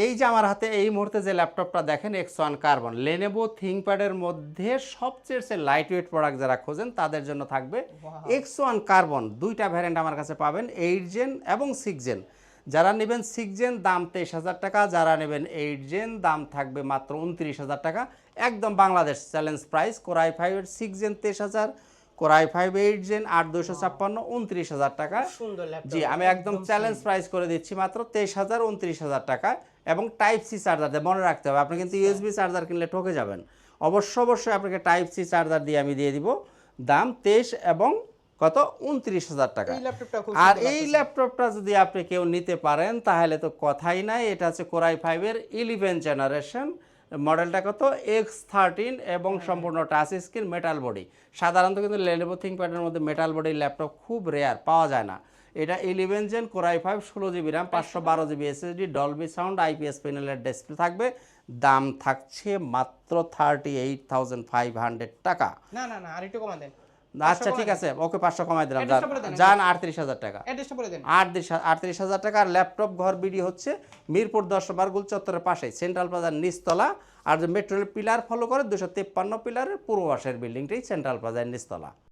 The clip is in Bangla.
এই যে আমার হাতে এই মুহূর্তে যে ল্যাপটপটা দেখেন X1 কার্বন, লেনোভো থিংকপ্যাডের মধ্যে সবচেয়ে লাইট ওয়েট প্রোডাক্ট যারা খোঁজেন তাদের জন্য থাকবে X1 কার্বন। দুইটা ভ্যারিয়েন্ট আমার কাছে পাবেন, 8 জেন এবং 6 জেন। যারা নেবেন 6 জেন দাম 23,000 টাকা, যারা নেবেন 8 জেন দাম থাকবে মাত্র 29,000 টাকা। একদম Bangladesh challenge price. Core i5 এর 6 জেন 23,000, কোর i5 8 জেন 8256 29,000 টাকা। জি, আমি একদম চ্যালেঞ্জ প্রাইস করে দিচ্ছি মাত্র 23,000 29,000 টাকা। এবং টাইপ সি চার্জার দিয়ে মনে রাখতে হবে, আপনি কিন্তু ইউএসবি চার্জার কিনলে ঠকে যাবেন। অবশ্যই আপনাকে টাইপ সি চার্জার দিয়ে আমি দিয়ে দিব। দাম 23 এবং কত 29,000 টাকা। আর এই ল্যাপটপটা যদি আপনি কেউ নিতে পারেন তাহলে তো কথাই নাই। এটা হচ্ছে কোর i5 এর 11 জেনারেশন, মডেলটা কত X13 এবং সম্পূর্ণ টাচ স্ক্রিন, মেটাল বডি। সাধারণত কিন্তু লেনোভো থিংকপ্যাডের মধ্যে মেটাল বডি ল্যাপটপ খুব রেয়ার, পাওয়া যায় না। এটা 11 gen core i5, 16 GB RAM, 512 GB SSD, Dolby sound, IPS প্যানেলের ডিসপ্লে থাকবে। দাম থাকছে মাত্র 38,500 টাকা। না না না, আরেকটু কমা দেন। আচ্ছা ঠিক আছে, ওকে 500 কমাই দিলাম, যান 38,000 টাকা। 38,000 টাকা। আর ল্যাপটপ ঘর বিডি হচ্ছে মিরপুর 10 নম্বর গোল চত্বরের পাশে, সেন্ট্রাল প্লাজার নিচতলা। আর যে মেট্রোর পিলার ফলো করে 253 পিলারের পূর্ব পাশের বিল্ডিংটাই সেন্ট্রাল প্লাজার নিচতলা।